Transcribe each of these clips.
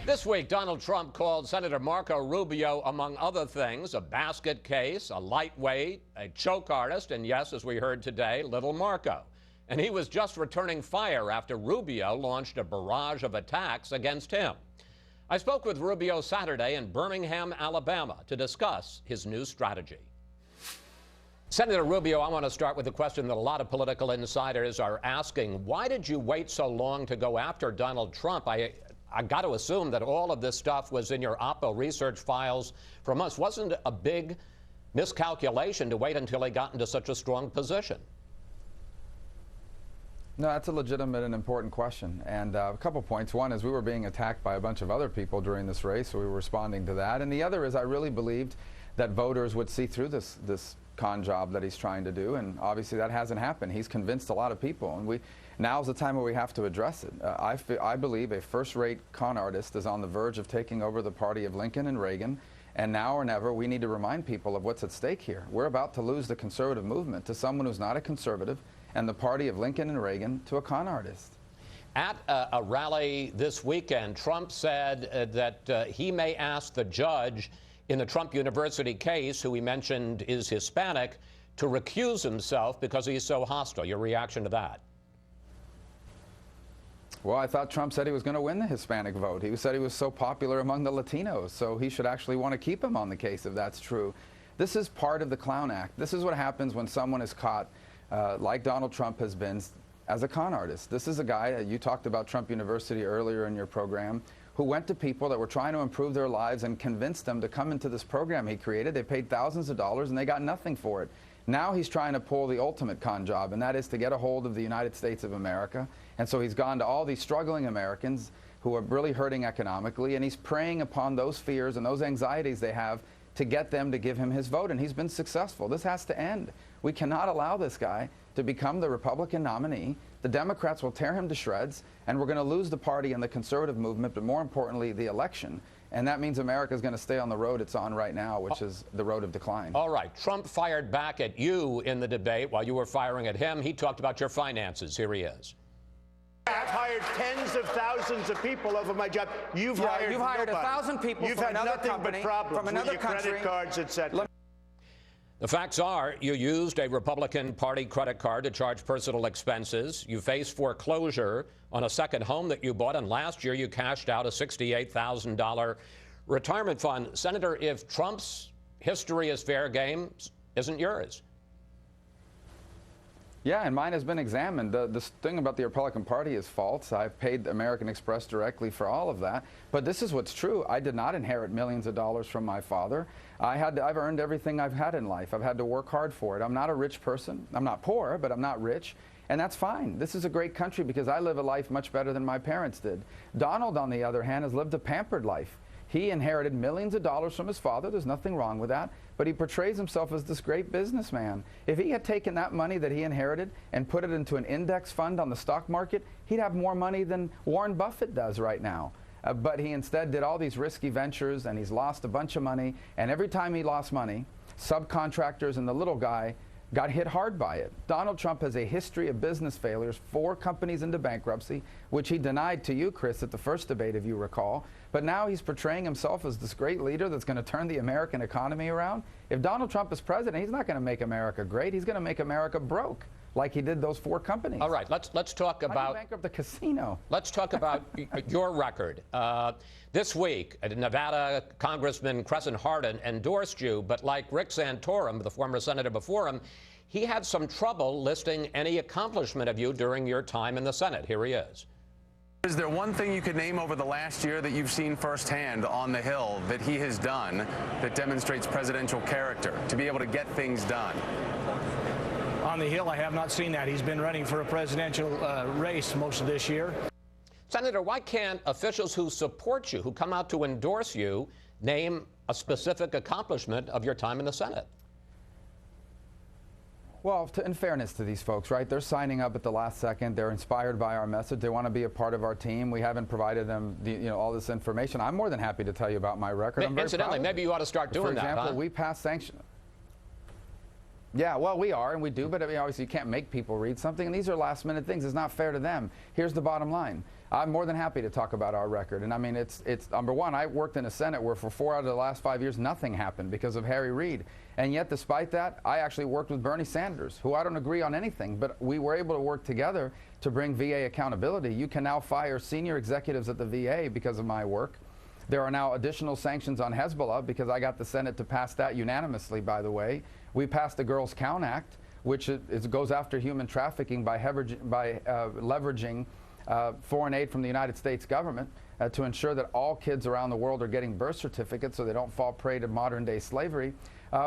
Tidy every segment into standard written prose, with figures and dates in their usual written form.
This week, Donald Trump called Senator Marco Rubio, among other things, a basket case, a lightweight, a choke artist, and yes, as we heard today, Little Marco. And he was just returning fire after Rubio launched a barrage of attacks against him. I spoke with Rubio Saturday in Birmingham, Alabama, to discuss his new strategy. Senator Rubio, I want to start with a question that a lot of political insiders are asking. Why did you wait so long to go after Donald Trump? I got to assume that all of this stuff was in your Oppo research files from months. Wasn't it a big miscalculation to wait until he got into such a strong position? No, that's a legitimate and important question. And a couple points. One is we were being attacked by a bunch of other people during this race, so we were responding to that. And the other is I really believed that voters would see through this con job that he's trying to do, and obviously that hasn't happened. He's convinced a lot of people, and now's the time where we have to address it. I believe a first-rate con artist is on the verge of taking over the party of Lincoln and Reagan, and now or never we need to remind people of what's at stake here. We're about to lose the conservative movement to someone who's not a conservative, and the party of Lincoln and Reagan to a con artist. At a rally this weekend, Trump said that he may ask the judge in the Trump University case, who he mentioned is Hispanic, to recuse himself because he's so hostile. Your reaction to that? Well, I thought Trump said he was going to win the Hispanic vote. He said he was so popular among the Latinos, so he should actually want to keep him on the case if that's true. This is part of the clown act. This is what happens when someone is caught, like Donald Trump has been, as a con artist. This is a guy, you talked about Trump University earlier in your program, who went to people that were trying to improve their lives and convinced them to come into this program he created. They paid thousands of dollars and they got nothing for it. Now he's trying to pull the ultimate con job, and that is to get a hold of the United States of America. And so he's gone to all these struggling Americans who are really hurting economically, and he's preying upon those fears and those anxieties they have to get them to give him his vote, and he's been successful. This has to end. We cannot allow this guy to become the Republican nominee. The Democrats will tear him to shreds, and we're going to lose the party and the conservative movement, but more importantly, the election. And that means America is going to stay on the road it's on right now, which is the road of decline. All right. Trump fired back at you in the debate while you were firing at him. He talked about your finances. Here he is. I've hired tens of thousands of people over my job. You've hired 1,000 people from another company, from another country, credit cards, etc. The facts are you used a Republican Party credit card to charge personal expenses. You faced foreclosure on a second home that you bought, and last year you cashed out a $68,000 retirement fund. Senator, if Trump's history is fair game, isn't yours? Yeah, and mine has been examined. The thing about the Republican Party is false. I've paid American Express directly for all of that. But this is what's true. I did not inherit millions of dollars from my father. I've earned everything I've had in life. I've had to work hard for it. I'm not a rich person. I'm not poor, but I'm not rich. And that's fine. This is a great country because I live a life much better than my parents did. Donald, on the other hand, has lived a pampered life. He inherited millions of dollars from his father. There's nothing wrong with that. But he portrays himself as this great businessman. If he had taken that money that he inherited and put it into an index fund on the stock market, he'd have more money than Warren Buffett does right now. But he instead did all these risky ventures, and he's lost a bunch of money. And every time he lost money, subcontractors and the little guy got hit hard by it. Donald Trump has a history of business failures, 4 companies into bankruptcy, which he denied to you, Chris, at the first debate, if you recall. But now he's portraying himself as this great leader that's going to turn the American economy around. If Donald Trump is president, he's not going to make America great. He's going to make America broke, like he did those 4 companies. All right, let's talk about... How do you bankrupt the casino? Let's talk about your record. This week, Nevada Congressman Crescent Hardin endorsed you, but like Rick Santorum, the former senator before him, he had some trouble listing any accomplishment of you during your time in the Senate. Here he is. Is there one thing you could name over the last year that you've seen firsthand on the Hill that he has done that demonstrates presidential character, to be able to get things done? On the Hill, I have not seen that. He's been running for a presidential race most of this year. Senator, why can't officials who support you, who come out to endorse you, name a specific accomplishment of your time in the Senate? Well, in fairness to these folks, right, they're signing up at the last second. They're inspired by our message. They want to be a part of our team. We haven't provided them all this information. I'm more than happy to tell you about my record. I'm very Incidentally, proud of maybe you ought to start doing that. For example, huh? we passed sanctions. Yeah, well, we are, and we do, but I mean, obviously you can't make people read something, and these are last-minute things. It's not fair to them. Here's the bottom line. I'm more than happy to talk about our record, and I mean, it's number one, I worked in a Senate where for 4 out of the last 5 years, nothing happened because of Harry Reid. And yet, despite that, I actually worked with Bernie Sanders, who I don't agree on anything, but we were able to work together to bring VA accountability. You can now fire senior executives at the VA because of my work. There are now additional sanctions on Hezbollah because I got the Senate to pass that unanimously, by the way. We passed the Girls Count Act, which goes after human trafficking by leveraging foreign aid from the United States government to ensure that all kids around the world are getting birth certificates so they don't fall prey to modern-day slavery.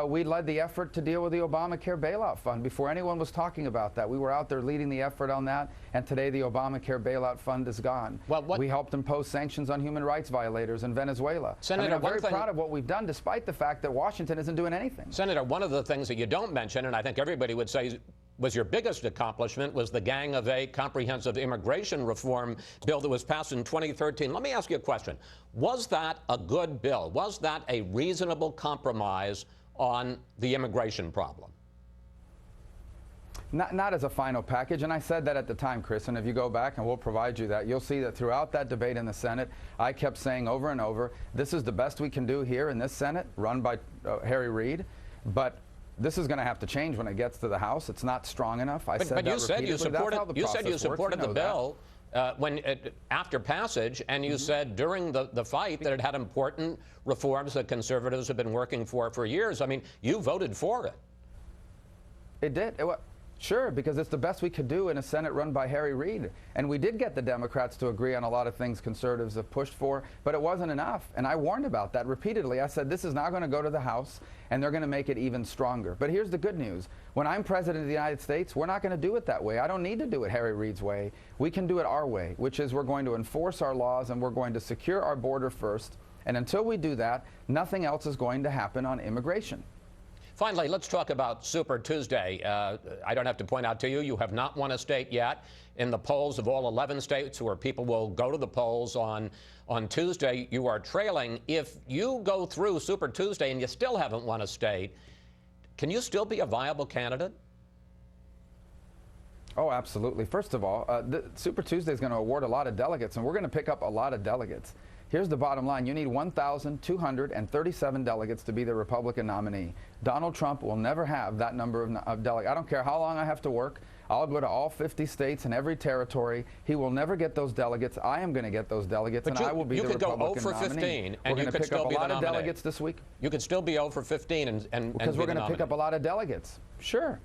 We led the effort to deal with the Obamacare bailout fund before anyone was talking about that. We were out there leading the effort on that, and today the Obamacare bailout fund is gone. Well, we helped impose sanctions on human rights violators in Venezuela. Senator, I'm very proud of what we've done, despite the fact that Washington isn't doing anything. Senator, one of the things that you don't mention, and I think everybody would say was your biggest accomplishment, was the Gang of Eight comprehensive immigration reform bill that was passed in 2013. Let me ask you a question. Was that a good bill? Was that a reasonable compromise on the immigration problem? Not as a final package, and I said that at the time, Chris, and if you go back, and we'll provide you that, you'll see that throughout that debate in the Senate, I kept saying over and over, this is the best we can do here in this Senate, run by Harry Reid, but this is going to have to change when it gets to the House. It's not strong enough. But you said you supported the bill after passage, and you said during the fight that it had important reforms that conservatives have been working for years. I mean, you voted for it. It did. Sure, because it's the best we could do in a Senate run by Harry Reid. And we did get the Democrats to agree on a lot of things conservatives have pushed for, but it wasn't enough. And I warned about that repeatedly. I said, this is not going to go to the House, and they're going to make it even stronger. But here's the good news. When I'm president of the United States, we're not going to do it that way. I don't need to do it Harry Reid's way. We can do it our way, which is we're going to enforce our laws, and we're going to secure our border first. And until we do that, nothing else is going to happen on immigration. Finally, let's talk about Super Tuesday. I don't have to point out to you, you have not won a state yet. In the polls of all 11 states where people will go to the polls on Tuesday, you are trailing. If you go through Super Tuesday and you still haven't won a state, can you still be a viable candidate? Oh, absolutely. First of all, Super Tuesday is going to award a lot of delegates, and we're going to pick up a lot of delegates. Here's the bottom line. You need 1,237 delegates to be the Republican nominee. Donald Trump will never have that number of delegates. I don't care how long I have to work. I'll go to all 50 states and every territory. He will never get those delegates. I am going to get those delegates, and I will be the Republican nominee. You could go 0 for 15, and you could still be the nominee. We're going to pick up a lot of delegates this week. You could still be 0 for 15 and because we're going to pick up a lot of delegates. Sure.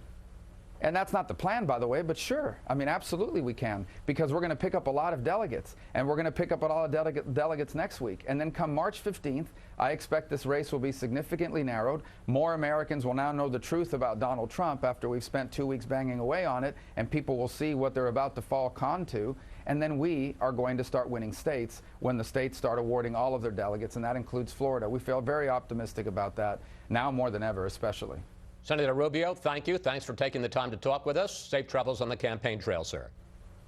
And that's not the plan, by the way, but sure. I mean, absolutely we can, because we're going to pick up a lot of delegates, and we're going to pick up a lot of delegates next week. And then come March 15th, I expect this race will be significantly narrowed. More Americans will now know the truth about Donald Trump after we've spent 2 weeks banging away on it, and people will see what they're about to fall con to. And then we are going to start winning states when the states start awarding all of their delegates, and that includes Florida. We feel very optimistic about that, now more than ever, especially. Senator Rubio, thank you. Thanks for taking the time to talk with us. Safe travels on the campaign trail, sir.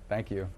Thank you.